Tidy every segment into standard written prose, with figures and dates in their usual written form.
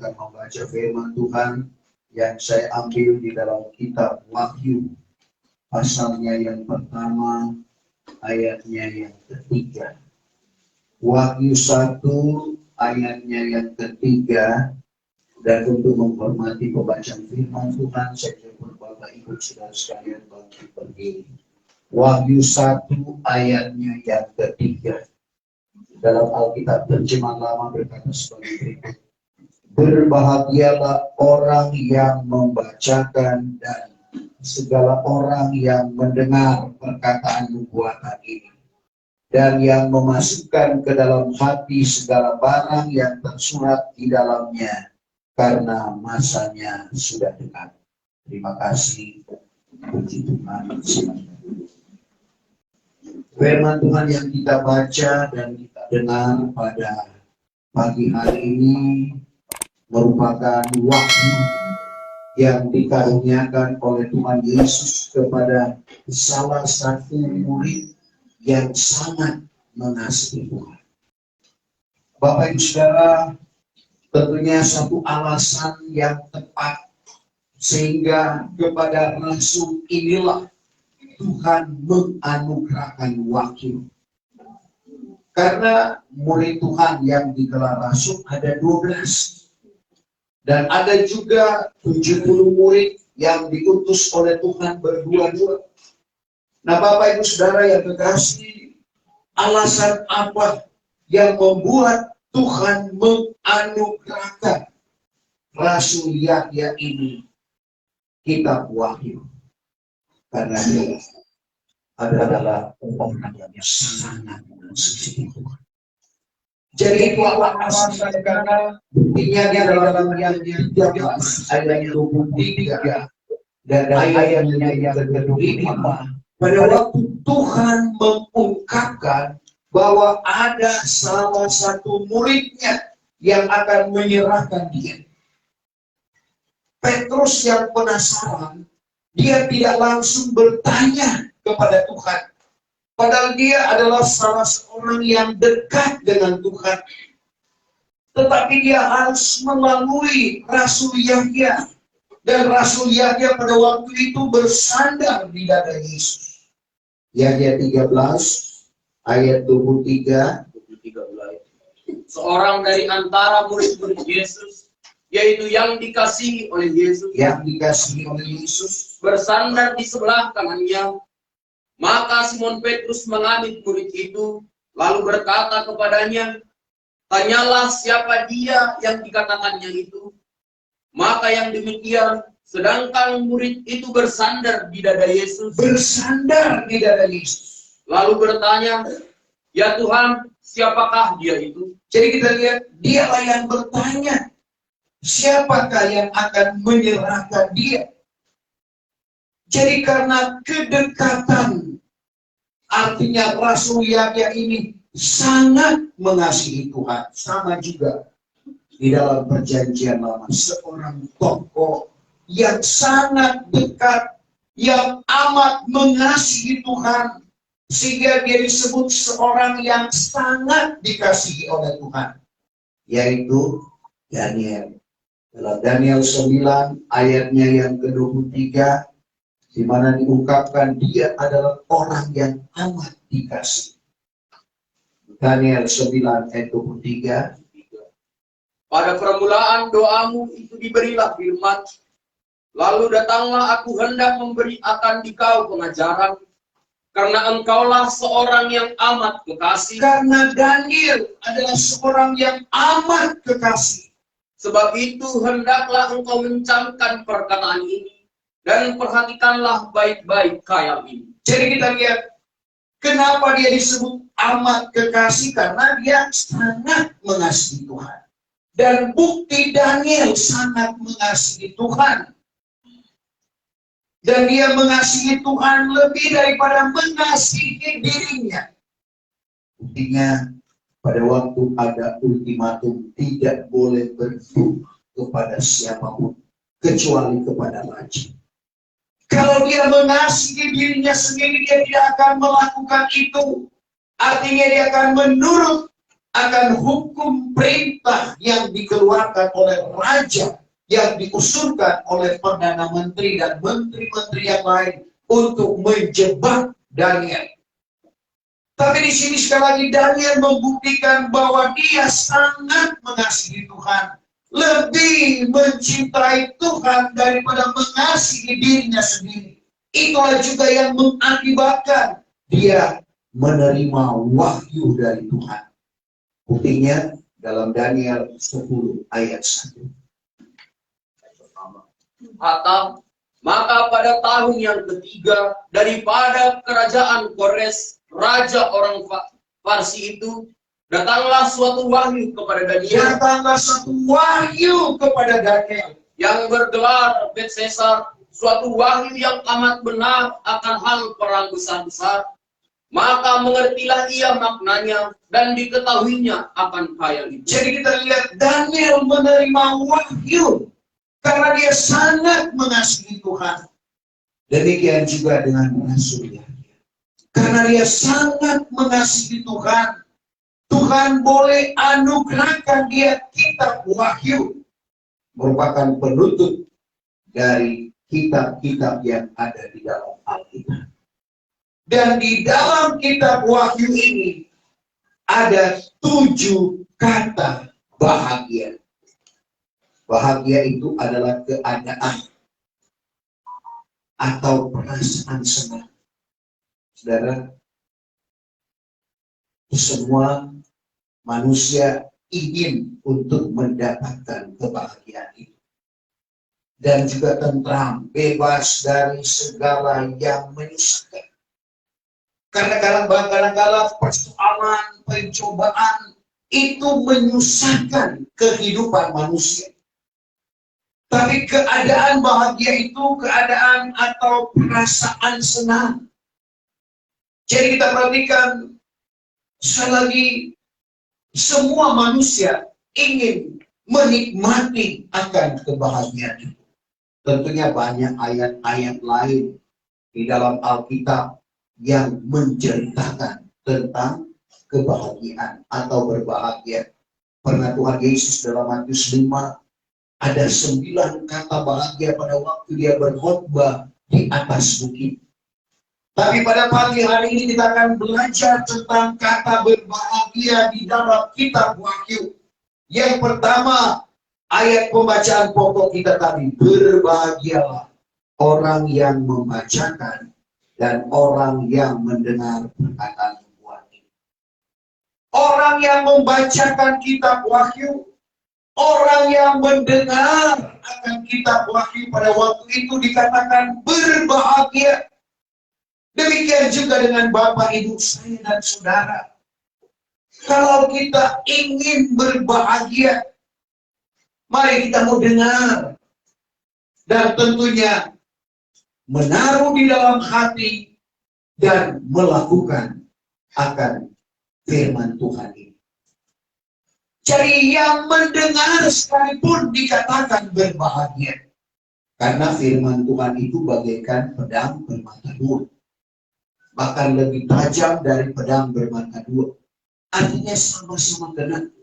akan membaca firman Tuhan yang saya ambil di dalam kitab Wahyu, pasalnya yang pertama, ayatnya yang ketiga. Wahyu 1 ayatnya yang ketiga. Dan untuk menghormati pembacaan firman Tuhan, saya jemput Bapak Ibu Saudara sekalian bangkit berdiri. Wahyu 1 ayatnya yang ketiga. Dalam Alkitab terjemahan lama berkata sebagai berikut. Berbahagialah orang yang membacakan dan segala orang yang mendengar perkataan nubuatan ini, dan yang memasukkan ke dalam hati segala barang yang tersurat di dalamnya, karena masanya sudah dekat. Terima kasih. Puji Tuhan. Firman Tuhan yang kita baca dan kita dengar pada pagi hari ini merupakan wahyu yang dikaruniakan oleh Tuhan Yesus kepada salah satu murid yang sangat mengasihi Tuhan. Bapak Ibu Saudara, tentunya satu alasan yang tepat sehingga kepada rasul inilah Tuhan menganugerahkan wahyu. Karena murid Tuhan yang digelar rasul ada 12. Dan ada juga 70 murid yang diutus oleh Tuhan berdua-dua. Nah Bapak Ibu Saudara yang kekasih, alasan apa yang membuat Tuhan menganugerahkan Rasul Yahya ini kitab Wahyu? Karena dia adalah orang yang sangat mengasihi Tuhan. Jadi itu alasan karena buktinya dia dalam yang 13 ayat 23 dan ayatnya yang ke-25. Pada waktu Tuhan mengungkapkan bahwa ada salah satu muridnya yang akan menyerahkan dia. Petrus yang penasaran, dia tidak langsung bertanya kepada Tuhan. Padahal dia adalah salah seorang yang dekat dengan Tuhan. Tetapi dia harus melalui Rasul Yahya. Dan Rasul Yahya pada waktu itu bersandar di dada Yesus. Yahya 13 ayat 23. Seorang dari antara murid-murid Yesus, yaitu yang dikasihi oleh Yesus, bersandar di sebelah kanannya. Maka Simon Petrus mengambil murid itu, lalu berkata kepadanya, tanyalah siapa dia yang dikatakannya itu. Maka yang demikian, sedangkan murid itu bersandar di dada Yesus. Lalu bertanya, ya Tuhan, siapakah dia itu? Jadi kita lihat, dialah yang bertanya, siapakah yang akan menyerahkan dia? Jadi karena kedekatan, artinya Rasul Yahya ini sangat mengasihi Tuhan. Sama juga di dalam perjanjian lama, seorang tokoh yang sangat dekat, yang amat mengasihi Tuhan, sehingga dia disebut seorang yang sangat dikasihi oleh Tuhan, yaitu Daniel. Dalam Daniel 9 ayatnya yang ke-23, di mana diungkapkan dia adalah orang yang amat dikasihi. Daniel 9 ayat 23. Pada permulaan doamu itu diberilah firman, lalu datanglah aku hendak memberi akan dikau pengajaran, karena engkaulah seorang yang amat kekasih. Karena Daniel adalah seorang yang amat kekasih. Sebab itu hendaklah engkau mencamkan perkataan ini, dan perhatikanlah baik-baik kalam ini. Jadi kita lihat, kenapa dia disebut amat kekasih? Karena dia sangat mengasihi Tuhan. Dan bukti Daniel sangat mengasihi Tuhan. Dan dia mengasihi Tuhan lebih daripada mengasihi dirinya. Buktinya, pada waktu ada ultimatum tidak boleh berdoa kepada siapapun kecuali kepada raja. Kalau dia mengasihi dirinya sendiri, dia tidak akan melakukan itu. Artinya dia akan menurut akan hukum perintah yang dikeluarkan oleh raja, yang diusulkan oleh Perdana Menteri dan menteri-menteri yang lain untuk menjebak Daniel. Tapi di sini sekali lagi Daniel membuktikan bahwa dia sangat mengasihi Tuhan, lebih mencintai Tuhan daripada mengasihi dirinya sendiri. Itulah juga yang mengakibatkan dia menerima wahyu dari Tuhan. Buktinya dalam Daniel 10 ayat 1. Hatam, maka pada tahun yang ketiga daripada kerajaan Kores, raja orang Parsi itu, datanglah suatu wahyu kepada Daniel. Datanglah suatu wahyu kepada Daniel yang bergelar Belsesar, suatu wahyu yang amat benar akan hal perang besar-besar. Maka mengertilah ia maknanya dan diketahuinya akan khayal itu. Jadi kita lihat Daniel menerima wahyu karena dia sangat mengasihi Tuhan. Demikian juga dengan rasulnya. Karena dia sangat mengasihi Tuhan, Tuhan boleh anugerahkan dia kitab wahyu, merupakan penutup dari kitab-kitab yang ada di dalam Alkitab. Dan di dalam kitab wahyu ini ada 7 kata bahagia. Bahagia itu adalah keadaan atau perasaan senang. Saudara, semua manusia ingin untuk mendapatkan kebahagiaan itu. Dan juga tentram, bebas dari segala yang menyusahkan. Karena kadang-kadang persoalan, pencobaan itu menyusahkan kehidupan manusia. Tapi keadaan bahagia itu keadaan atau perasaan senang. Jadi kita perhatikan, sekali lagi, semua manusia ingin menikmati akan kebahagiaan itu. Tentunya banyak ayat-ayat lain di dalam Alkitab yang menceritakan tentang kebahagiaan atau berbahagia. Pernah Tuhan Yesus dalam Matius 5, ada 9 kata bahagia pada waktu dia berkhotbah di atas bukit. Tapi pada pagi hari ini kita akan belajar tentang kata berbahagia di dalam kitab Wahyu. Yang pertama, ayat pembacaan pokok kita tadi, berbahagialah orang yang membacakan dan orang yang mendengar perkataan nubuat ini. Orang yang membacakan kitab Wahyu, orang yang mendengar akan kitab Wahyu pada waktu itu dikatakan berbahagia. Demikian juga dengan Bapak, Ibu, saya dan saudara. Kalau kita ingin berbahagia, mari kita mau dengar. Dan tentunya menaruh di dalam hati dan melakukan akan firman Tuhan ini. Jadi yang mendengar sekalipun dikatakan berbahagia. Karena firman Tuhan itu bagaikan pedang bermata dua. Bahkan lebih tajam dari pedang bermata dua. Artinya sama-sama kena.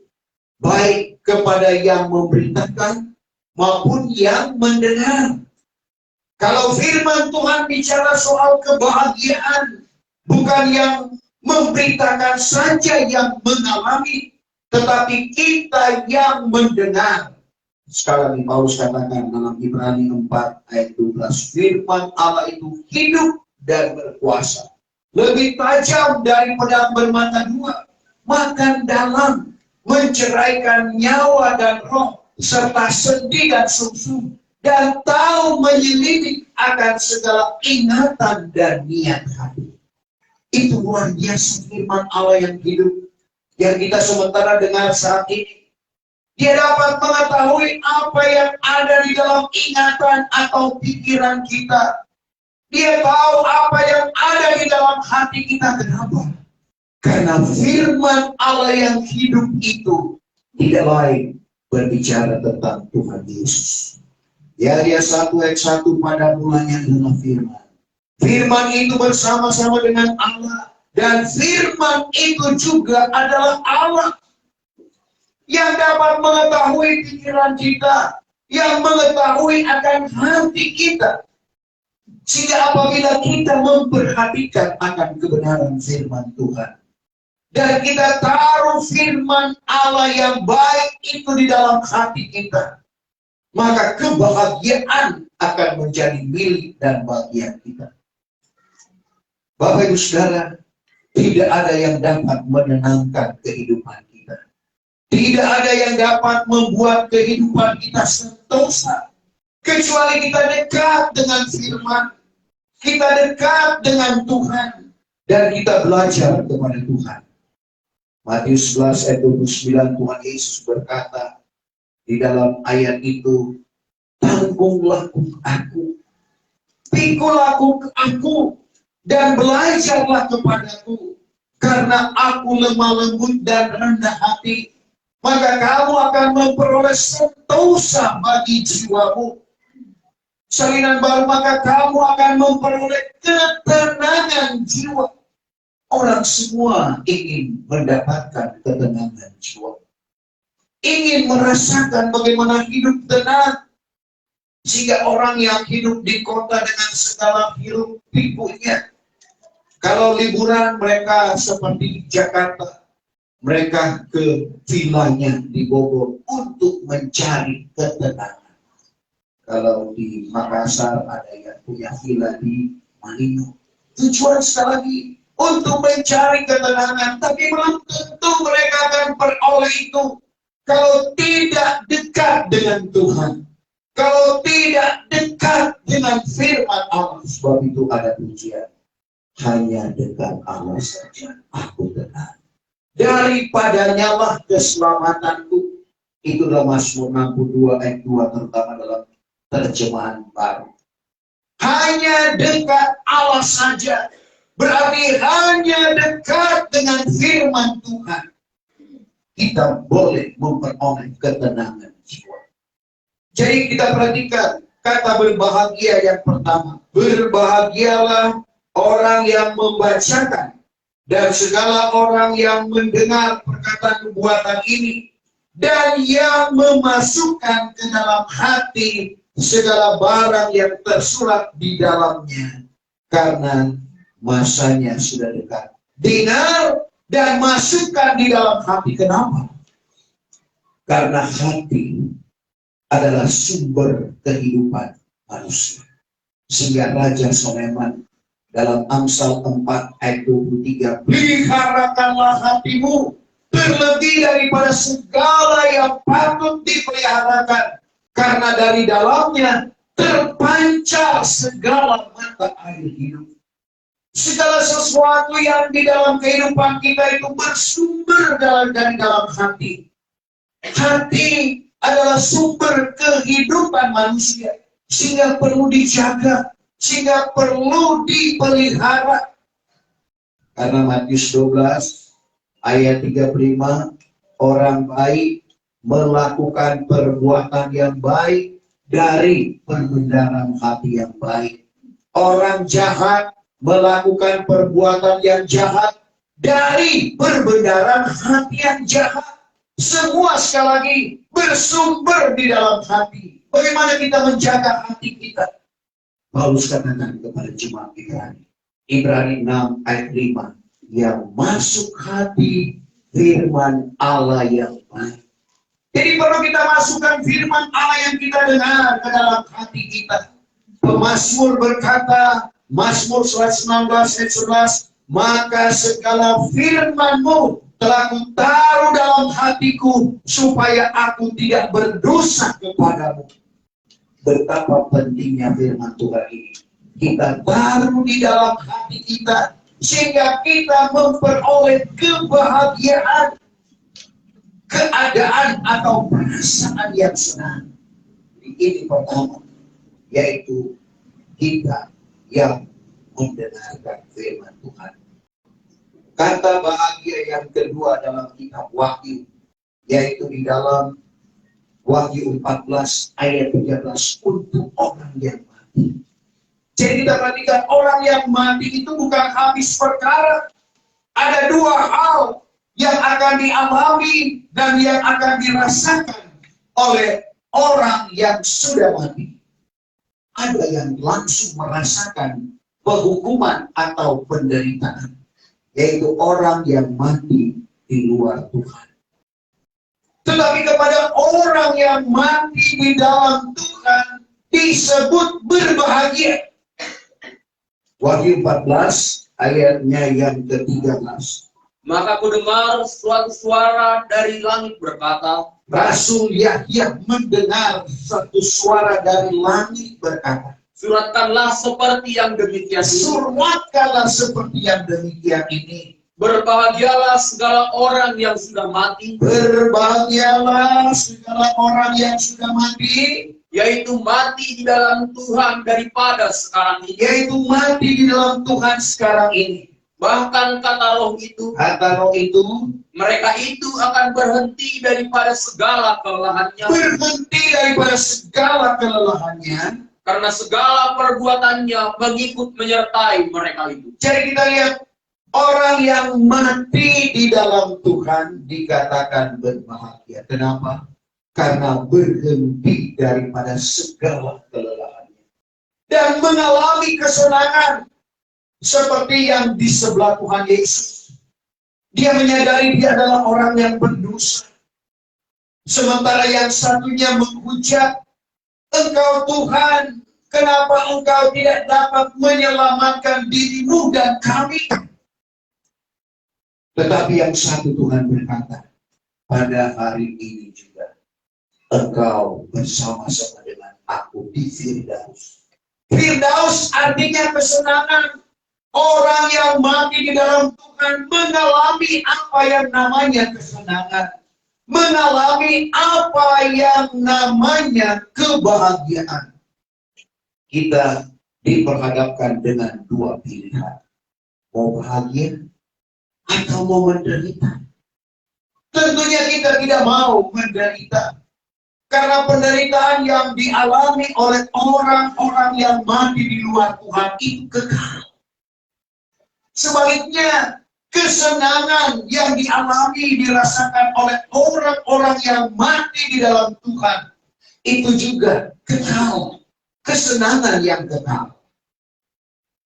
Baik kepada yang memberitakan maupun yang mendengar. Kalau firman Tuhan bicara soal kebahagiaan, bukan yang memberitakan saja yang mengalami, tetapi kita yang mendengar. Sekali lagi Paulus katakan dalam Ibrani 4 ayat 12, firman Allah itu hidup dan berkuasa, lebih tajam dari pedang bermata dua, makan dalam, menceraikan nyawa dan roh, serta sendi dan sumsum, dan tahu menyelidik akan segala ingatan dan niat hati. Itu luar biasa firman Allah yang hidup, yang kita sementara dengar saat ini. Dia dapat mengetahui apa yang ada di dalam ingatan atau pikiran kita. Dia tahu apa yang ada di dalam hati kita. Kenapa? Karena firman Allah yang hidup itu tidak lain berbicara tentang Tuhan Yesus. Yahya 1 ayat 1, pada mulanya adalah firman. Firman itu bersama-sama dengan Allah. Dan firman itu juga adalah Allah. yang dapat mengetahui pikiran kita, yang mengetahui akan hati kita. Sehingga apabila kita memperhatikan akan kebenaran firman Tuhan, dan kita taruh firman Allah yang baik itu di dalam hati kita, maka kebahagiaan akan menjadi milik dan bagian kita. Bapak Ibu Saudara, tidak ada yang dapat menenangkan kehidupan kita. Tidak ada yang dapat membuat kehidupan kita sentosa, kecuali kita dekat dengan firman, kita dekat dengan Tuhan, dan kita belajar kepada Tuhan. Matius 11 ayat 29, Tuhan Yesus berkata di dalam ayat itu, tanggunglah aku, pikulah aku, dan belajarlah kepadaku, karena aku lemah lembut dan rendah hati, maka kamu akan memperoleh sentosa bagi jiwamu. Salinan baru, maka kamu akan memperoleh ketenangan jiwa. Orang semua ingin mendapatkan ketenangan jiwa, ingin merasakan bagaimana hidup tenang. Sehingga orang yang hidup di kota dengan segala hiruk pikuknya, kalau liburan mereka seperti di Jakarta, mereka ke vilanya di Bogor untuk mencari ketenangan. Kalau di Makassar ada yang punya villa di Manino, tujuan sekali lagi untuk mencari ketenangan, tapi belum tentu mereka akan peroleh itu kalau tidak dekat dengan Tuhan, kalau tidak dekat dengan firman Allah. Sebab itu ada pujian, hanya dekat Allah saja aku tenang, daripadanya lah keselamatanku. Itu dalam Mazmur 62 ayat 2, terutama dalam terjemahan baru. Hanya dekat Allah saja, berarti hanya dekat dengan firman Tuhan, kita boleh memperoleh ketenangan jiwa. Jadi kita perhatikan kata berbahagia yang pertama. Berbahagialah orang yang membacakan dan segala orang yang mendengar perkataan nubuatan ini, dan yang memasukkan ke dalam hati segala barang yang tersurat di dalamnya, karena masanya sudah dekat. Dengar dan masukkan di dalam hati. Kenapa? Karena hati adalah sumber kehidupan manusia. Sehingga Raja Sulaiman dalam Amsal 4 ayat 23, peliharakanlah hatimu terlebih daripada segala yang patut dipeliharakan, karena dari dalamnya terpancar segala mata air hidup. Segala sesuatu yang di dalam kehidupan kita itu bersumber dari dalam hati. Hati adalah sumber kehidupan manusia, sehingga perlu dijaga, sehingga perlu dipelihara. Karena Matius 12 ayat 35, orang baik melakukan perbuatan yang baik dari perbendaharaan hati yang baik. Orang jahat melakukan perbuatan yang jahat dari perbendaharaan hati yang jahat. Semua sekali lagi bersumber di dalam hati. Bagaimana kita menjaga hati kita? Paulus katakan kepada jemaat Ibrani 6 ayat 5, yang masuk hati firman Allah yang baik. Jadi perlu kita masukkan firman Allah yang kita dengar ke dalam hati kita. Pemazmur berkata, Mazmur 119 ayat 11, maka segala firman-Mu telah kutaruh dalam hatiku, supaya aku tidak berdosa kepadamu. Betapa pentingnya firman Tuhan ini. Kita taruh di dalam hati kita, sehingga kita memperoleh kebahagiaan, keadaan atau perasaan yang senang. Ini pertama, yaitu kita yang mendengarkan firman Tuhan. Kata bahagia yang kedua dalam kitab Wahyu, yaitu di dalam Wahyu 14 ayat 13, untuk orang yang mati. Jadi kita perhatikan, orang yang mati itu bukan habis perkara. Ada dua hal yang akan dialami dan yang akan dirasakan oleh orang yang sudah mati. Ada yang langsung merasakan penghukuman atau penderitaan, yaitu orang yang mati di luar Tuhan. Tetapi kepada orang yang mati di dalam Tuhan disebut berbahagia. Wahyu 14 ayatnya yang ke-13. Maka kudengar suatu suara dari langit berkata, Rasul Yahya mendengar satu suara dari langit berkata, suratkanlah seperti yang demikian ini. Suratkanlah seperti yang demikian ini. Berbahagialah segala orang yang sudah mati, Berbahagialah segala orang yang sudah mati, yaitu mati di dalam Tuhan daripada sekarang ini. yaitu mati di dalam Tuhan sekarang ini. Bahkan kata roh itu, Kata roh itu, mereka itu akan berhenti daripada segala kelelahannya, berhenti daripada segala kelelahannya, karena segala perbuatannya mengikut menyertai mereka itu. Jadi kita lihat, orang yang mati di dalam Tuhan dikatakan berbahagia. Kenapa? Karena berhenti daripada segala kelelahannya dan mengalami kesenangan seperti yang di sebelah Tuhan Yesus. Dia menyadari dia adalah orang yang berdosa, sementara yang satunya menghujat, Engkau Tuhan, kenapa Engkau tidak dapat menyelamatkan dirimu dan kami? Tetapi yang satu Tuhan berkata, pada hari ini juga Engkau bersama-sama dengan aku di Firdaus. Firdaus artinya kesenangan. Orang yang mati di dalam Tuhan mengalami apa yang namanya kesenangan, mengalami apa yang namanya kebahagiaan. Kita diperhadapkan dengan dua pilihan, mau bahagia atau mau menderita. Tentunya kita tidak mau menderita, karena penderitaan yang dialami oleh orang-orang yang mati di luar Tuhan itu kekal. Sebaliknya, kesenangan yang dialami dirasakan oleh orang-orang yang mati di dalam Tuhan itu juga kekal, kesenangan yang kekal.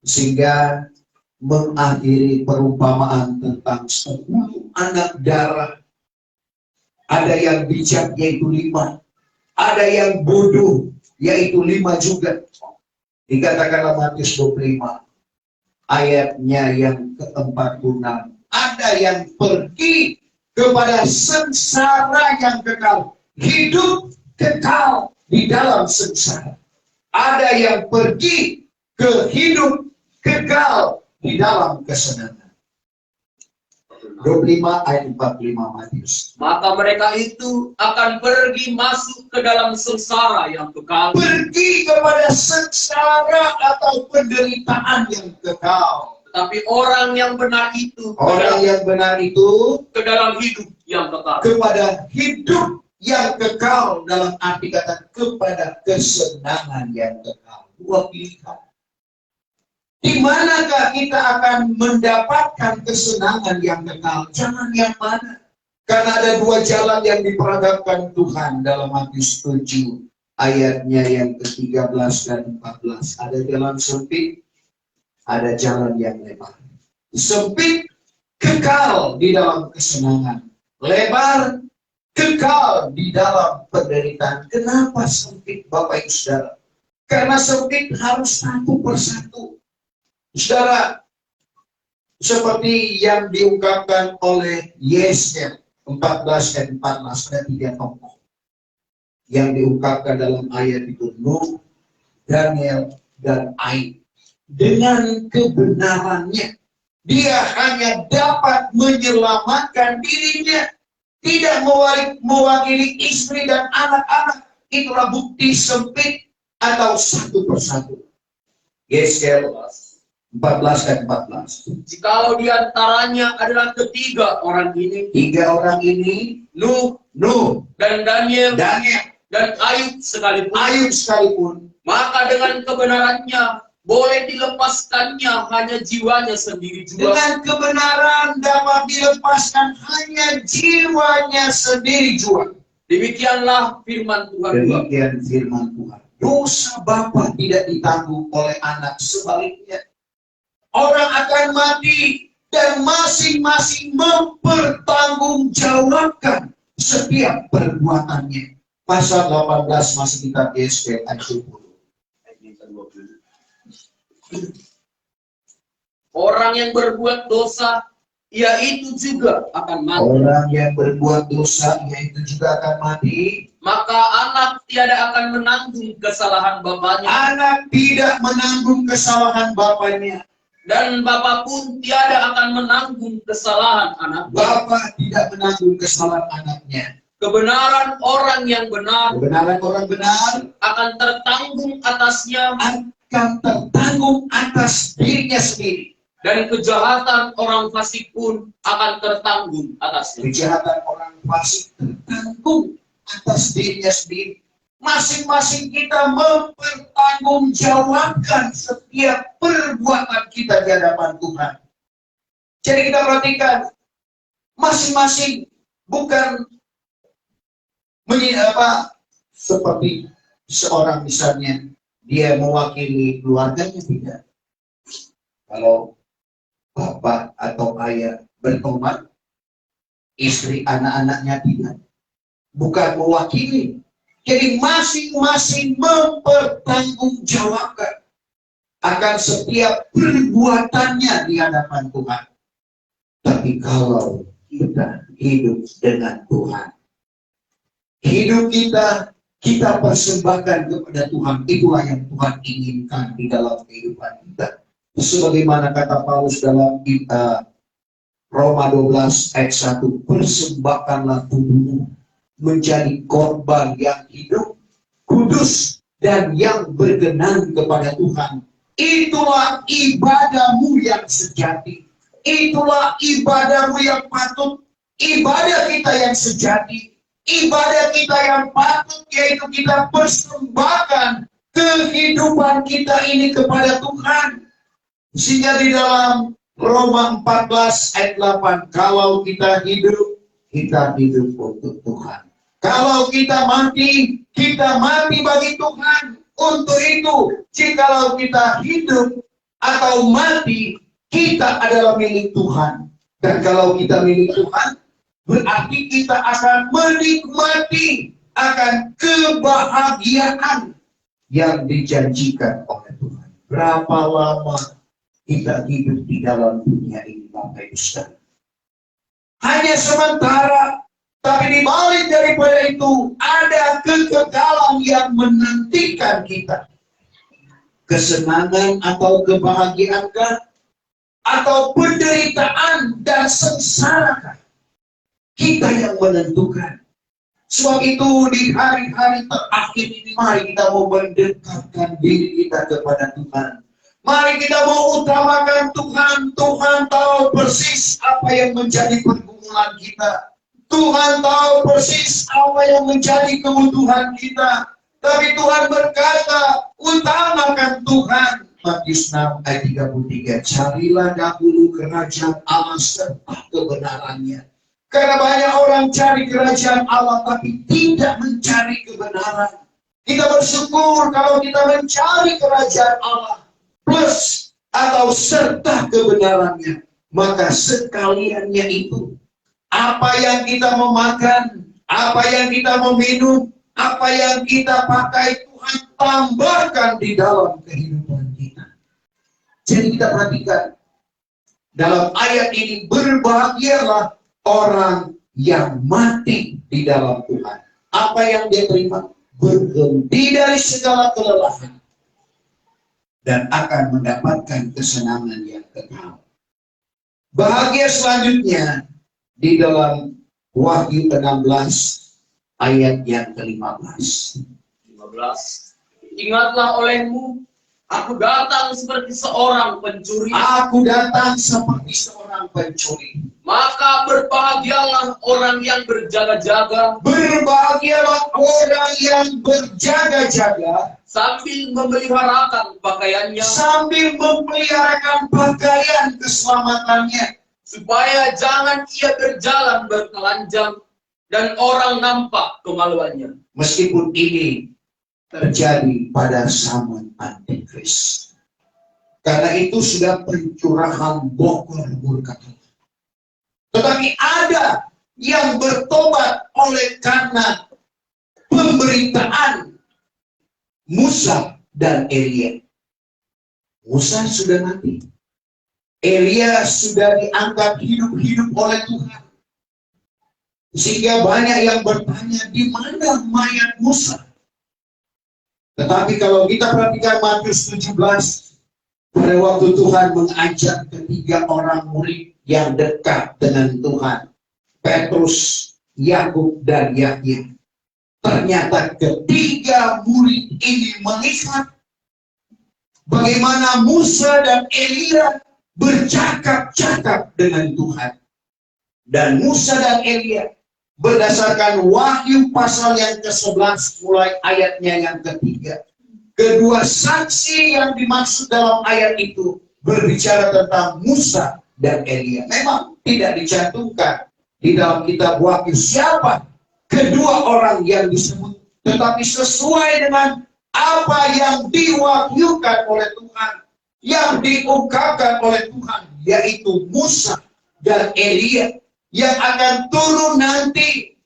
Sehingga mengakhiri perumpamaan tentang 10 anak darah. Ada yang bijak yaitu 5, ada yang bodoh yaitu 5 juga. Dikatakanlah Matius 25 ayatnya yang ke-46. Ada yang pergi kepada sengsara yang kekal, hidup kekal di dalam sengsara. Ada yang pergi ke hidup kekal di dalam kesenangan. 25 ayat 45 Matius. Maka mereka itu akan pergi masuk ke dalam sengsara yang kekal. Pergi kepada sengsara atau penderitaan yang kekal. Tetapi orang yang benar itu, Orang yang benar itu ke dalam hidup yang kekal. kepada hidup yang kekal, dalam arti kata kepada kesenangan yang kekal. Dua pilihan. Di manakah kita akan mendapatkan kesenangan yang kekal? Jalan yang mana? Karena ada 2 jalan yang diperhadapkan Tuhan dalam Matius 7 ayatnya yang ke-13 dan 14. Ada jalan sempit, ada jalan yang lebar. Sempit, kekal di dalam kesenangan. Lebar, kekal di dalam penderitaan. Kenapa sempit, Bapak Ibu Saudara? Karena sempit harus satu persatu. Saudara, seperti yang diungkapkan oleh Yesaya 14 dan 14, ada 3 tokoh yang diungkapkan dalam ayat itu, Nuh, Daniel, dan Aib. Dengan kebenarannya, dia hanya dapat menyelamatkan dirinya, tidak mewakili istri dan anak-anak. Itulah bukti sempit atau satu persatu. Yesaya 14 dan 14. Jikalau di antaranya adalah 3 orang ini, 3 orang ini, Nuh, dan Daniel, dan Ayub sekalipun, Ayub sekalipun, maka dengan kebenarannya boleh dilepaskannya hanya jiwanya sendiri juga. Dengan kebenaran dapat dilepaskan hanya jiwanya sendiri juga. Demikianlah firman Tuhan. Demikian firman Tuhan. Dosa bapa tidak ditanggung oleh anak, sebaliknya orang akan mati dan masing-masing mempertanggungjawabkan setiap perbuatannya. Pasal 18 masih kita GSP ayat 20. Orang yang berbuat dosa, yaitu juga akan mati. Orang yang berbuat dosa, yaitu juga akan mati. Maka anak tiada akan menanggung kesalahan bapaknya, Anak tidak menanggung kesalahan bapaknya. dan bapa pun tiada akan menanggung kesalahan anaknya. Bapa tidak menanggung kesalahan anaknya. Kebenaran orang yang benar Kebenaran orang benar akan tertanggung atasnya, akan tertanggung atas dirinya sendiri. dan kejahatan orang fasik pun akan tertanggung atasnya. Kejahatan orang fasik tertanggung atas dirinya sendiri. Masing-masing kita mempertanggungjawabkan setiap perbuatan kita di hadapan Tuhan. Jadi kita perhatikan, masing-masing bukan seperti seorang misalnya dia mewakili keluarganya, tidak. Kalau bapak atau ayah bertobat, istri anak-anaknya tidak, bukan mewakili. Jadi masing-masing mempertanggungjawabkan akan setiap perbuatannya di hadapan Tuhan. Tapi kalau kita hidup dengan Tuhan, hidup kita persembahkan kepada Tuhan, itulah yang Tuhan inginkan di dalam kehidupan kita. Sebagaimana kata Paulus dalam Roma 12 ayat 1, persembahkanlah tubuhmu menjadi korban yang hidup, kudus, dan yang berkenan kepada Tuhan. Itulah ibadahmu yang sejati. Itulah ibadahmu yang patut. Ibadah kita yang sejati. Ibadah kita yang patut, yaitu kita persembahkan kehidupan kita ini kepada Tuhan. Sehingga di dalam Roma 14 ayat 8, kalau kita hidup untuk Tuhan. Kalau kita mati bagi Tuhan. Untuk itu, jikalau kita hidup atau mati, kita adalah milik Tuhan. Dan kalau kita milik Tuhan, berarti kita akan menikmati akan kebahagiaan yang dijanjikan oleh Tuhan. Berapa lama kita hidup di dalam dunia ini, Bapak Ibu Saudara? Hanya sementara. Tapi di balik daripada itu ada kekekalan yang menantikan kita. Kesenangan atau kebahagiaankah? Atau penderitaan dan sengsara? Kita yang menentukan. Sebab itu di hari-hari terakhir ini, mari kita mau mendekatkan diri kita kepada Tuhan. Mari kita mau utamakan Tuhan. Tuhan tahu persis apa yang menjadi pergumulan kita. Tuhan tahu persis apa yang menjadi kebutuhan kita. Tapi Tuhan berkata, utamakan Tuhan. Matius 6 ayat 33. Carilah dahulu kerajaan Allah serta kebenarannya. Karena banyak orang cari kerajaan Allah tapi tidak mencari kebenaran. Kita bersyukur kalau kita mencari kerajaan Allah plus atau serta kebenarannya. Maka sekaliannya itu, apa yang kita memakan, apa yang kita meminum, apa yang kita pakai, Tuhan tambahkan di dalam kehidupan kita. Jadi kita perhatikan, dalam ayat ini, berbahagialah orang yang mati di dalam Tuhan. Apa yang dia terima? Berhenti dari segala kelelahan dan akan mendapatkan kesenangan yang kekal. Bahagia selanjutnya di dalam Wahyu 16 ayat yang ke-15. 15. Ingatlah olehmu, aku datang seperti seorang pencuri. Aku datang seperti seorang pencuri. Maka berbahagialah orang yang berjaga-jaga Berbahagialah orang yang berjaga-jaga sambil memeliharakan pakaiannya, sambil memeliharakan pakaian keselamatannya, supaya jangan ia berjalan bertelanjang dan orang nampak kemaluannya. meskipun ini terjadi pada zaman antikris. Karena itu sudah pencurahan bokor murka. Tetapi ada yang bertobat oleh karena pemberitaan Musa dan Elia. Musa sudah mati. Elia sudah dianggap hidup-hidup oleh Tuhan. Sehingga banyak yang bertanya, di mana mayat Musa? Tetapi kalau kita perhatikan Matius 17, pada waktu Tuhan mengajak ketiga orang murid yang dekat dengan Tuhan, Petrus, Yakub, dan Yahya. Ternyata ketiga murid ini melihat bagaimana Musa dan Elia bercakap-cakap dengan Tuhan. Dan Musa dan Elia berdasarkan Wahyu pasal yang ke-11 mulai ayatnya yang ketiga. Kedua saksi yang dimaksud dalam ayat itu berbicara tentang Musa dan Elia. Memang tidak dicantumkan di dalam kitab Wahyu siapa kedua orang yang disebut, tetapi sesuai dengan apa yang diwahyukan oleh Tuhan, yang diungkapkan oleh Tuhan, yaitu Musa dan Elia yang akan turun nanti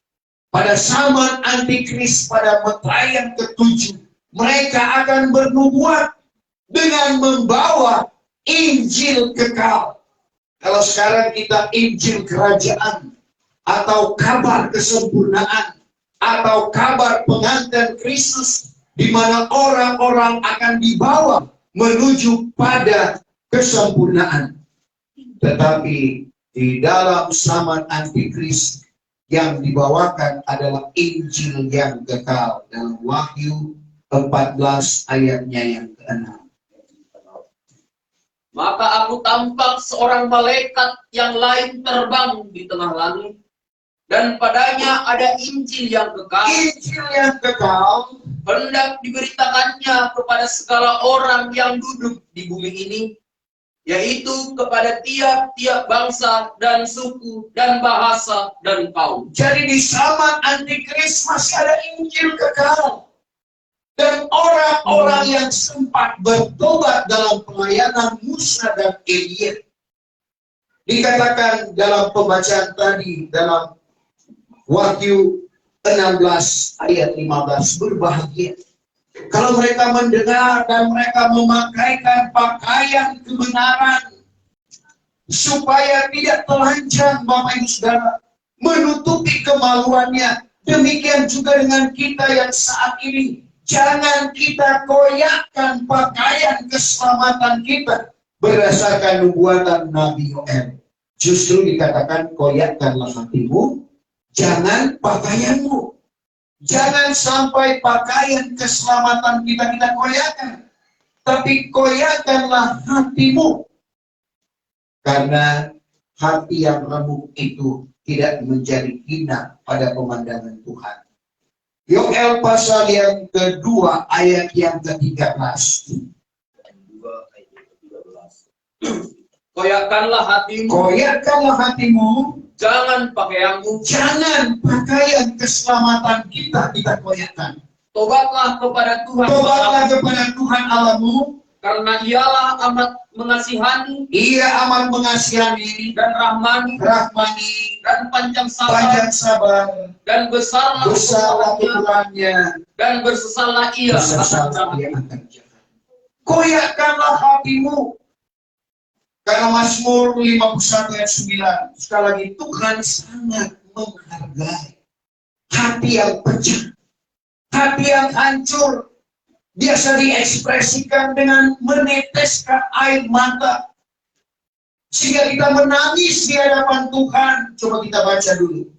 pada zaman antikris pada metraian ke-7. Mereka akan bernubuat dengan membawa Injil kekal. Kalau sekarang kita Injil kerajaan, atau kabar kesempurnaan, atau kabar pengantin Kristus, di mana orang-orang akan dibawa menuju pada kesempurnaan. Tetapi di dalam zaman antikris yang dibawakan adalah Injil yang kekal dalam Wahyu 14 ayatnya yang ke-6. Maka aku tampak seorang malaikat yang lain terbang di tengah langit, dan padanya ada Injil yang kekal. Injil yang kekal Hendak diberitakannya kepada segala orang yang duduk di bumi ini, yaitu kepada tiap-tiap bangsa dan suku dan bahasa dan kaum. Jadi di zaman antikris masih ada Injil kekal. Dan orang-orang yang sempat bertobat dalam pelayanan Musa dan Elia. Dikatakan dalam pembacaan tadi, dalam Wahyu 16 ayat 15, berbahagia kalau mereka mendengar dan mereka memakaikan pakaian kebenaran, supaya tidak telanjang, Bapak Ibu Saudara, menutupi kemaluannya. Demikian juga dengan kita yang saat ini. Jangan kita koyakkan pakaian keselamatan kita berdasarkan nubuatan Nabi Yoel. Justru dikatakan koyakkanlah hatimu, jangan pakaianmu. Jangan sampai pakaian keselamatan kita koyakkan, tapi koyakkanlah hatimu. Karena hati yang remuk itu tidak menjadi hina pada pemandangan Tuhan. Yoel pasal yang kedua ayat yang ke-13. Koyakkanlah hatimu, Koyakkanlah hatimu, jangan pakaianmu. jangan pakaian keselamatan kita koyakkan. Tobatlah kepada Tuhan, Tobatlah kepada Tuhan Allahmu, karena Ialah amat mengasihani Ia amat mengasihani, dan rahmani rahmani, dan panjang panjang sabar, sabar, dan besarlah besarlah kekurangannya, kekurangannya, dan bersesallah ia bersesallah ia akan jahat. Koyakkanlah hatimu. Karena Mazmur 51 ayat 9, sekali lagi, Tuhan sangat menghargai hati yang pecah, hati yang hancur. Biasa diekspresikan dengan meneteskan air mata, sehingga kita menangis di hadapan Tuhan. Coba kita baca dulu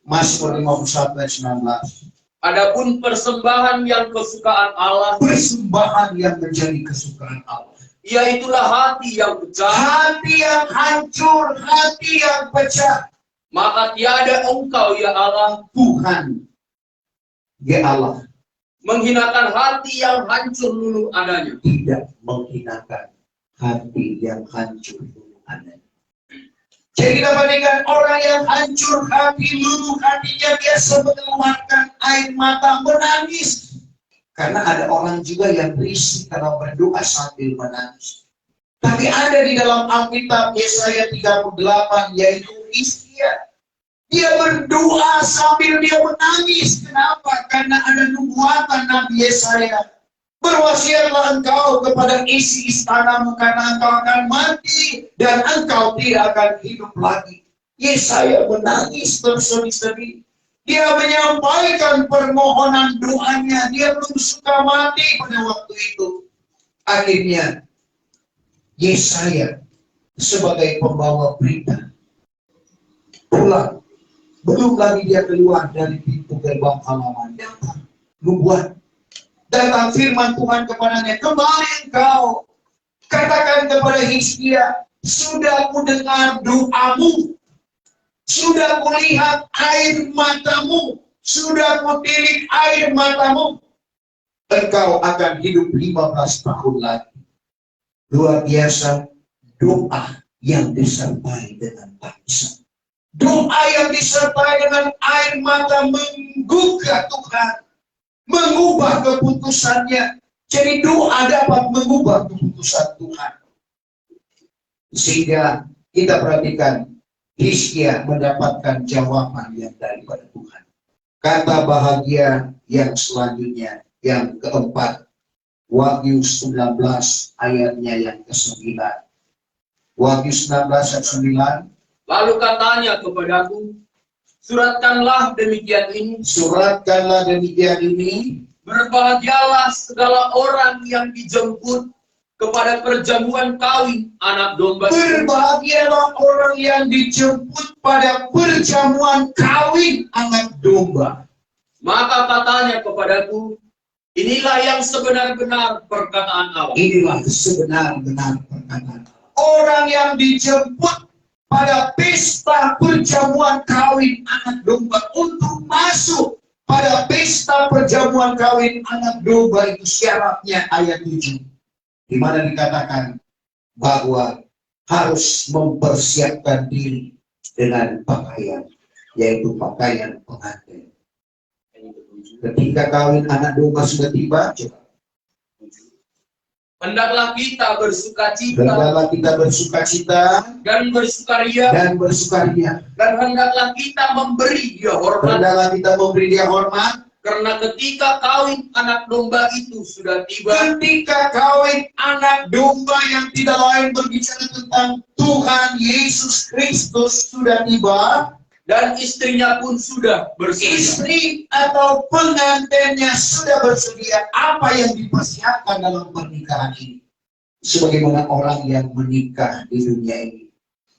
Mazmur 51 ayat 19. Adapun persembahan yang kesukaan Allah, Persembahan yang menjadi kesukaan Allah, Iaitulah hati yang pecah, hati yang hancur, hati yang pecah. maka tiada Engkau ya Allah Tuhan, ya Allah, menghinakan hati yang hancur luluh adanya. tidak menghinakan hati yang hancur luluh adanya. Jadi kita bandingkan orang yang hancur hati, luluh hatinya, dia mengeluarkan air mata, menangis. Karena ada orang juga yang risih kalau berdoa sambil menangis. Tapi ada di dalam Alkitab Yesaya 38, yaitu Hizkia. Dia berdoa sambil dia menangis. Kenapa? Karena ada nubuatan Nabi Yesaya. Berwasiatlah engkau kepada isi istanamu, karena engkau akan mati dan engkau tidak akan hidup lagi. Yesaya menangis bersedih-sedih. Dia menyampaikan permohonan doanya. Dia belum suka mati pada waktu itu. Akhirnya Yesaya sebagai pembawa berita pulang. Belum lagi dia keluar dari pintu gerbang halaman. Datang nubuat. Datang firman Tuhan kepadanya. Kembali engkau. Katakan kepada Hizkia, sudah kudengar doamu. Sudah kulihat air matamu. Sudah kutilik air matamu. Engkau akan hidup 15 tahun lagi. Luar biasa doa yang disertai dengan tangisan. Doa yang disertai dengan air mata menggugah Tuhan. Mengubah keputusannya. Jadi doa dapat mengubah keputusan Tuhan. Sehingga kita perhatikan, Hizkia mendapatkan jawaban yang daripada Tuhan. Kata bahagia yang selanjutnya, yang keempat, Wahyu 19 ayatnya yang ke-9. Wahyu 19 ayat 9. Lalu katanya kepadaku, suratkanlah demikian ini. Suratkanlah demikian ini. Berbahagialah segala orang yang dijemput kepada perjamuan kawin anak domba. Berbahagialah orang yang dijemput pada perjamuan kawin anak domba. Maka katanya kepadaku, inilah yang sebenar-benar perkataan Allah. Inilah sebenar-benar perkataan Allah. Orang yang dijemput pada pesta perjamuan kawin anak domba untuk masuk pada pesta perjamuan kawin anak domba, itu syaratnya ayat 7. Di mana dikatakan bahwa harus mempersiapkan diri dengan pakaian, yaitu pakaian pengantin. Ketika kawin anak domba sudah tiba, hendaklah kita bersukacita dan bersukaria, dan hendaklah kita memberi dia hormat. Karena ketika kawin anak domba itu sudah tiba. Ketika kawin anak domba yang tidak lain berbicara tentang Tuhan Yesus Kristus sudah tiba. Dan istrinya pun sudah bersedia. Istri atau pengantinnya sudah bersedia. Apa yang dipersiapkan dalam pernikahan ini? Sebagaimana orang yang menikah di dunia ini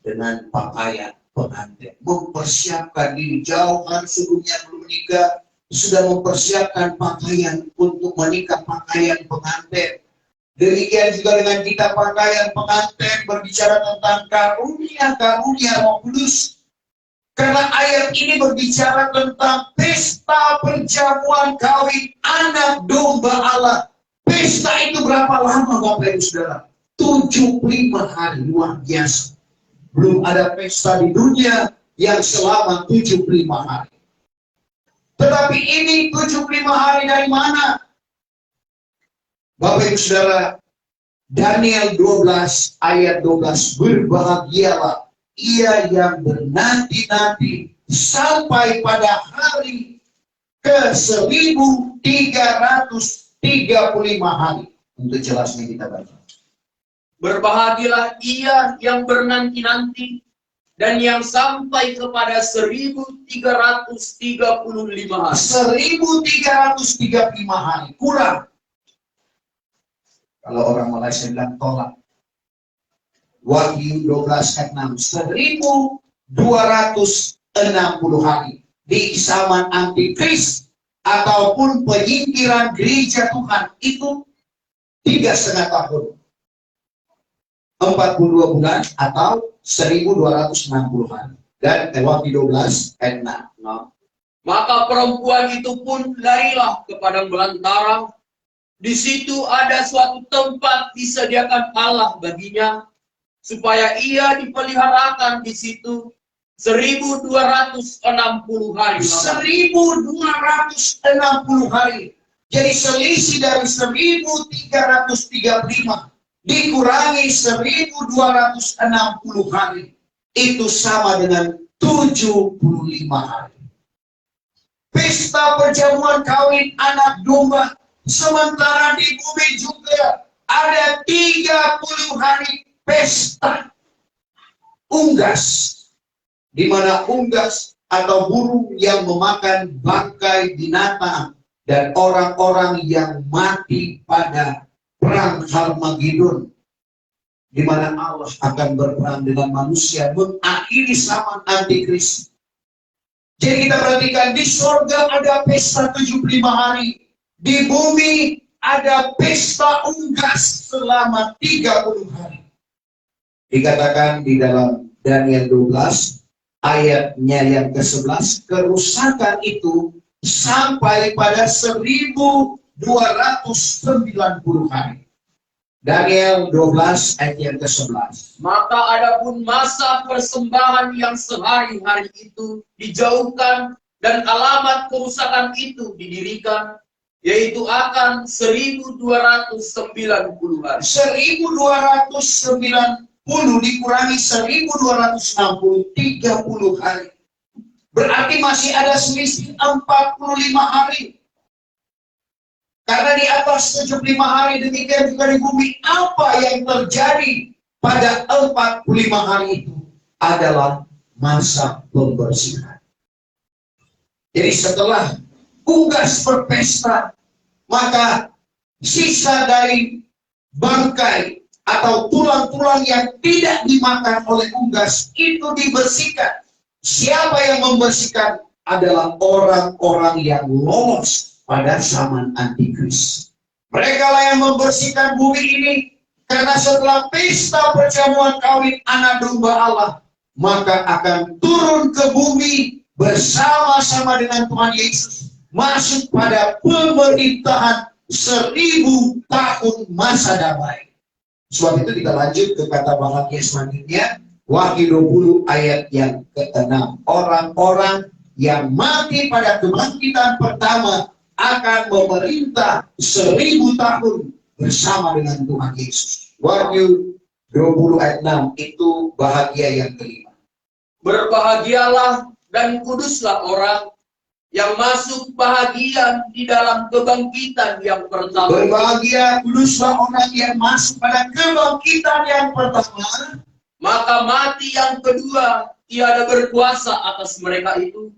dengan pakaian pengantin. Mempersiapkan diri jauh hari sebelumnya belum menikah. Sudah mempersiapkan pakaian untuk menikah, pakaian pengantin. Demikian juga dengan kita, pakaian pengantin berbicara tentang karunia Roh Kudus. Karena ayat ini berbicara tentang pesta perjamuan kawin anak domba Allah. Pesta itu berapa lama Bapak Ibu Saudara? 75 hari, luar biasa. Belum ada pesta di dunia yang selama 75 hari. Tetapi ini 75 hari dari mana? Bapak Ibu Saudara, Daniel 12 ayat 12, berbahagialah ia yang bernanti-nanti sampai pada hari ke-1335 hari. Untuk jelasnya kita baca. Berbahagialah ia yang bernanti-nanti dan yang sampai kepada 1335 hari. 1335 hari, kurang. Kalau orang Malaysia bilang tolak. Wahyu 12 ayat 6, 1260 hari di zaman antikris ataupun penyingkiran gereja Tuhan itu 3,5 tahun. 42 bulan atau 1260-an. Dan waktu 12 ayat 6. Nah, maka perempuan itu pun larilah ke padang belantara. Di situ ada suatu tempat disediakan Allah baginya, supaya ia dipeliharakan di situ 1260 hari. 1260 hari. Jadi selisih dari 1335 dikurangi 1260 hari. Itu sama dengan 75 hari. Pesta perjamuan kawin anak domba. Sementara di bumi juga ada 30 hari pesta unggas. Di mana unggas atau burung yang memakan bangkai binatang dan orang-orang yang mati pada perang Harmagedon, di mana Allah akan berperang dengan manusia mengakhiri zaman antikris. Jadi kita perhatikan, di surga ada pesta 75 hari, di bumi ada pesta unggas selama 30 hari. Dikatakan di dalam Daniel 12 ayatnya yang ke-11, kerusakan itu sampai pada 1290 hari. Daniel 12 ayat yang ke-11. Maka adapun masa persembahan yang sehari-hari itu dijauhkan dan alamat kerusakan itu didirikan, yaitu akan 1290 hari. 1290 dikurangi 1260, 30 hari. Berarti masih ada selisih 45 hari. Karena di atas 75 hari, demikian juga di bumi. Apa yang terjadi pada 45 hari itu adalah masa pembersihan. Jadi setelah unggas berpesta, maka sisa dari bangkai atau tulang-tulang yang tidak dimakan oleh unggas itu dibersihkan. Siapa yang membersihkan? Adalah orang-orang yang lolos pada zaman antikris. Mereka lah yang membersihkan bumi ini, karena setelah pesta perjamuan kawin anak domba Allah, maka akan turun ke bumi bersama-sama dengan Tuhan Yesus, masuk pada pemerintahan 1000 tahun masa damai. Sebab itu kita lanjut ke kata bahagia selanjutnya, Wahyu 20 ayat yang ke-6. Orang-orang yang mati pada kebangkitan pertama akan memerintah 1000 tahun bersama dengan Tuhan Yesus. Wahyu 20 ayat 6 itu bahagia yang kelima. Berbahagialah dan kuduslah orang yang masuk bahagian di dalam kebangkitan yang pertama. Berbahagia, kuduslah orang yang masuk pada kebangkitan yang pertama. Maka mati yang kedua tiada berkuasa atas mereka itu,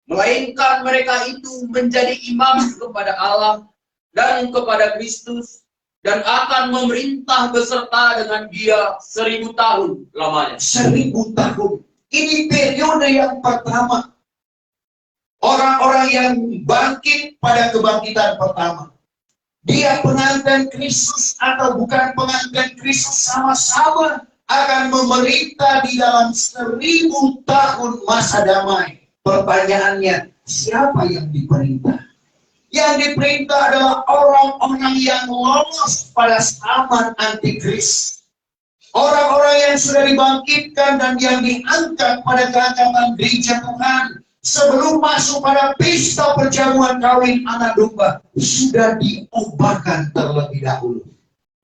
melainkan mereka itu menjadi imam kepada Allah dan kepada Kristus, dan akan memerintah beserta dengan Dia 1000 tahun lamanya. 1000 tahun. Ini periode yang pertama. Orang-orang yang bangkit pada kebangkitan pertama. Dia pengantin Kristus atau bukan pengantin Kristus, sama-sama akan memerintah di dalam 1000 tahun masa damai. Pertanyaannya, siapa yang diperintah? Yang diperintah adalah orang-orang yang lolos pada zaman antikris. Orang-orang yang sudah dibangkitkan dan yang diangkat pada keangkatan gereja Tuhan sebelum masuk pada pesta perjamuan kawin anak domba, sudah diobatkan terlebih dahulu.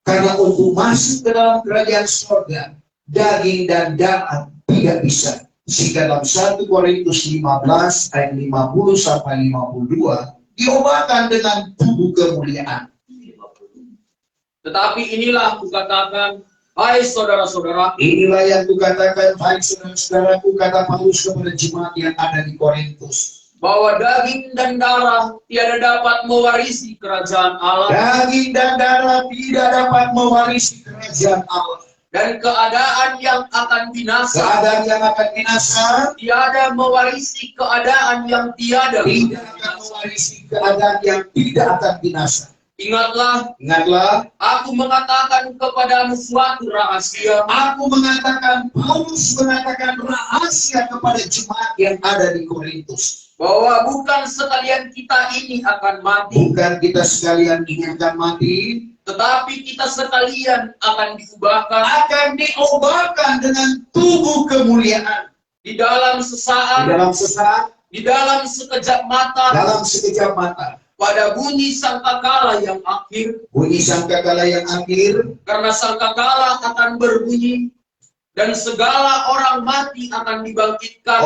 Karena untuk masuk ke dalam kerajaan surga, daging dan darah tidak bisa. Jika dalam 1 Korintus 15 ayat 50 sampai 52 diobatkan dengan tubuh kemuliaan. Tetapi inilah kukatakan, hai saudara-saudara, inilah yang kukatakan, hai saudara-saudaraku, kata Paulus kepada jemaat yang ada di Korintus, bahwa daging dan darah tiada dapat mewarisi kerajaan Allah. Daging dan darah tidak dapat mewarisi kerajaan Allah. Dan keadaan yang akan binasa, Keadaan yang akan binasa tiada mewarisi keadaan yang tiada. tidak akan mewarisi keadaan yang tidak akan binasa. Ingatlah, aku mengatakan kepadamu suatu rahasia, Paulus mengatakan rahasia kepada jemaat yang ada di Korintus. bahwa bukan sekalian kita ini akan mati, Bukan kita sekalian ini akan mati, tetapi kita sekalian akan diubahkan dengan tubuh kemuliaan. di dalam sesaat, di dalam sekejap mata, pada bunyi sangkakala yang akhir. Karena sangkakala akan berbunyi, dan segala orang mati akan dibangkitkan,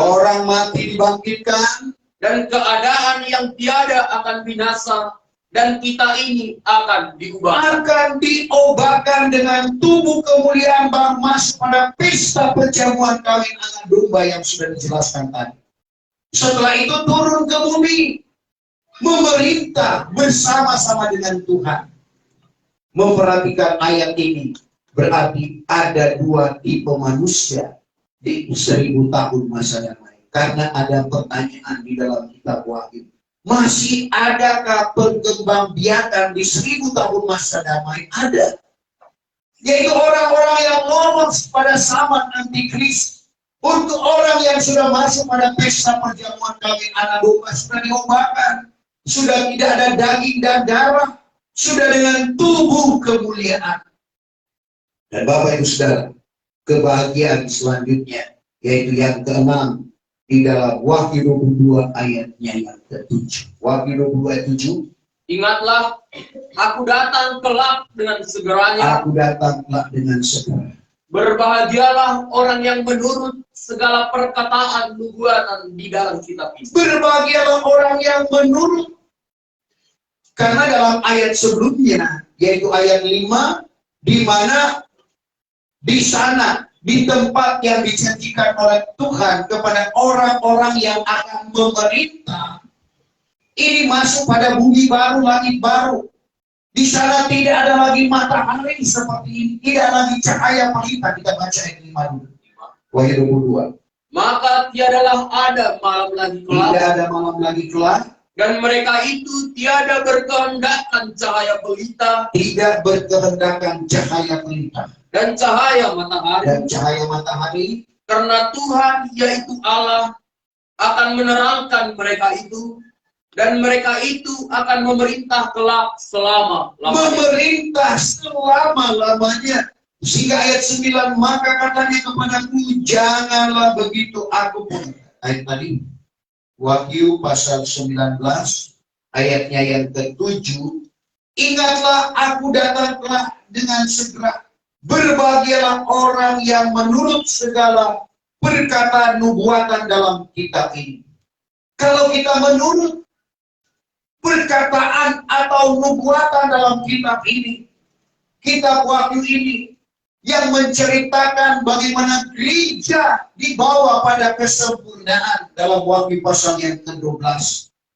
dan keadaan yang tiada akan binasa, dan kita ini akan diubahkan dengan tubuh kemuliaan baru masuk pada pesta perjamuan kawin anak domba yang sudah dijelaskan tadi. Setelah itu turun ke bumi, memerintah bersama-sama dengan Tuhan. Memperhatikan ayat ini berarti ada dua tipe manusia di 1000 tahun masa damai. Karena ada pertanyaan di dalam kitab Wahyu. Masih adakah perkembangbiakan di 1000 tahun masa damai? Ada. Yaitu orang-orang yang lolos pada zaman antikris. Untuk orang yang sudah masuk pada pesta perjamuan kawin anak domba sudah diubahkan. Sudah tidak ada daging dan darah. Sudah dengan tubuh kemuliaan. Dan Bapak Ibu Saudara, kebahagiaan selanjutnya yaitu yang ke-6 di dalam Wahyu 22 ayatnya yang ke-7. Wahyu 22 ayat 7. Ingatlah, aku datang kelak dengan segeranya. Berbahagialah orang yang menurut segala perkataan nubuatan di dalam kitab ini. Berbahagialah orang yang menurut. Karena dalam ayat sebelumnya, yaitu ayat 5, di mana di sana, di tempat yang dijanjikan oleh Tuhan kepada orang-orang yang akan memerintah, ini masuk pada bumi baru, langit baru. Di sana tidak ada lagi matahari seperti ini, tidak lagi cahaya pelita. Kita baca ayat 5 dulu. Wahyu 22. Maka tiadalah ada malam lagi kelak. Tidak ada malam lagi kelak. Dan mereka itu tiada berkehendakan cahaya pelita. Tidak berkehendakan cahaya pelita. Dan cahaya matahari. Karena Tuhan yaitu Allah akan menerangkan mereka itu. Dan mereka itu akan memerintah kelak selama-lamanya. Sehingga ayat 9, maka katanya kepadaku, janganlah begitu, aku pun. Ayat tadi, Wahyu pasal 19, ayatnya yang ke-7. Ingatlah, aku datang kelak dengan segera. Berbahagialah orang yang menurut segala perkataan nubuatan dalam kitab ini. Kalau kita menurut perkataan atau nubuatan dalam kitab ini, kitab Wahyu ini, yang menceritakan bagaimana gereja dibawa pada kesempurnaan dalam Wahyu pasal yang ke-12.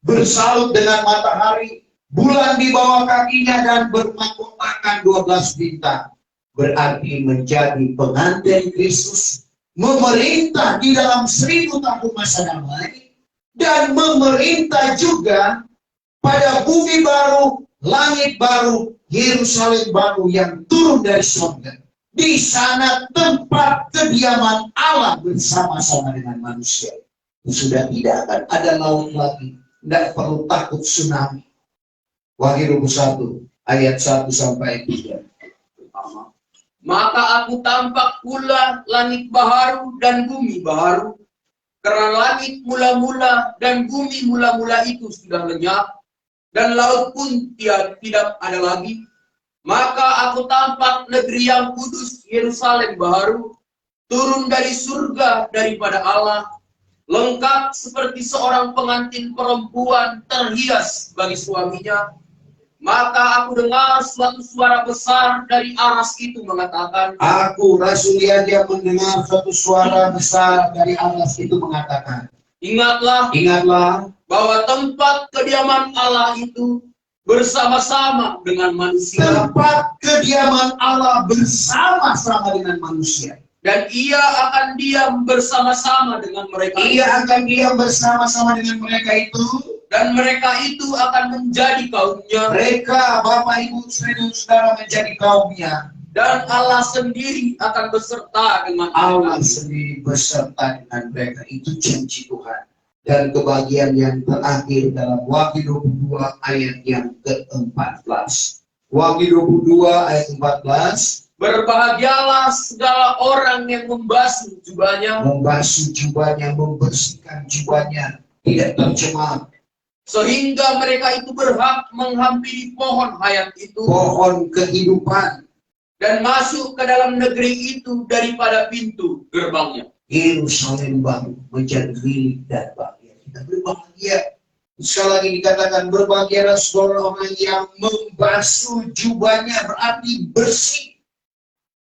Bersalut dengan matahari, bulan di bawah kakinya dan bermahkotakan 12 bintang. Berarti menjadi pengantin Kristus, memerintah di dalam 1000 tahun masa damai, dan memerintah juga pada bumi baru, langit baru, Yerusalem baru yang turun dari surga. Di sana tempat kediaman Allah bersama-sama dengan manusia. Sudah tidak akan ada laut lagi. Tidak perlu takut tsunami. Wahyu 21 ayat 1 sampai 3. Maka aku tampak pula langit baharu dan bumi baharu. Karena langit mula-mula dan bumi mula-mula itu sudah lenyap. Dan laut pun tidak ada lagi. Maka aku tampak negeri yang kudus, Yerusalem baru, turun dari surga daripada Allah, lengkap seperti seorang pengantin perempuan terhias bagi suaminya. Maka aku dengar suatu suara besar dari aras itu mengatakan, aku Rasul Yahya mendengar suatu suara besar dari aras itu mengatakan, ingatlah bahwa tempat kediaman Allah itu bersama-sama dengan manusia. Tempat kediaman Allah bersama-sama dengan manusia. Dan ia akan diam bersama-sama dengan mereka. Ia akan diam bersama-sama dengan mereka itu. Dan mereka itu akan menjadi kaumnya. Mereka, Bapak, Ibu, Saudara, menjadi kaumnya. Dan Allah sendiri akan beserta dengan Allah mereka. sendiri beserta dengan mereka. Itu janji Tuhan. Dan kebagian yang terakhir dalam Wahyu 22 ayat yang ke-14. Wahyu 22 ayat 14. Berbahagialah segala orang yang membasuh jubahnya, Membersihkan jubahnya, tidak tercemar. sehingga mereka itu berhak menghampiri pohon hayat itu, Pohon kehidupan. dan masuk ke dalam negeri itu daripada pintu gerbangnya. Yerusalem baru menjadi milik dan bahagia. Kita berbahagia. Sekali lagi dikatakan berbahagialah segala orang yang membasuh jubahnya, berarti bersih.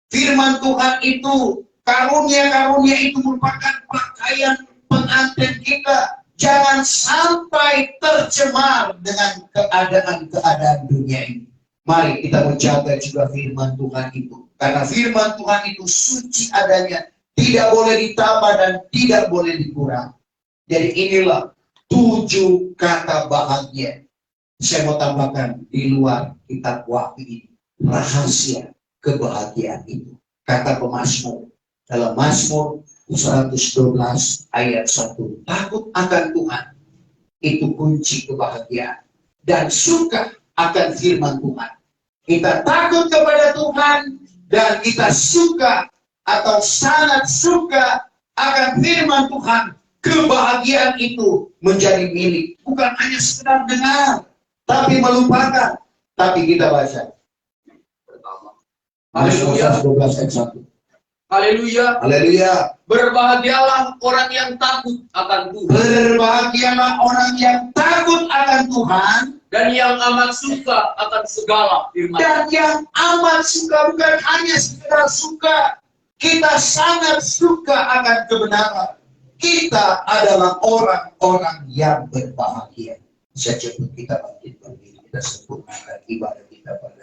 Firman Tuhan itu, karunia-karunia itu merupakan pakaian pengantin kita. Jangan sampai tercemar dengan keadaan-keadaan dunia ini. Mari kita menjaga juga firman Tuhan itu. Karena firman Tuhan itu suci adanya. Tidak boleh ditambah dan tidak boleh dikurang. Jadi inilah 7 kata bahagia. Saya mau tambahkan di luar kitab Wahyu ini. Rahasia kebahagiaan itu. Kata pemazmur dalam Mazmur 112 ayat 1. Takut akan Tuhan itu kunci kebahagiaan. Dan suka akan firman Tuhan. Kita takut kepada Tuhan dan kita suka atau sangat suka akan firman Tuhan. Kebahagiaan itu menjadi milik. Bukan hanya sekedar dengar, tapi melupakan. Tapi kita baca. Haleluya. 12 ayat 1. Haleluya. Haleluya. Berbahagialah orang yang takut akan Tuhan, Berbahagialah orang yang takut akan Tuhan. dan yang amat suka akan segala firman. Dan yang amat suka, bukan hanya sekedar suka. Kita sangat suka akan kebenaran. Kita adalah orang-orang yang berbahagia. Saya cepat kita bangkit berdiri. Kita sempurnakan ibadah kita pada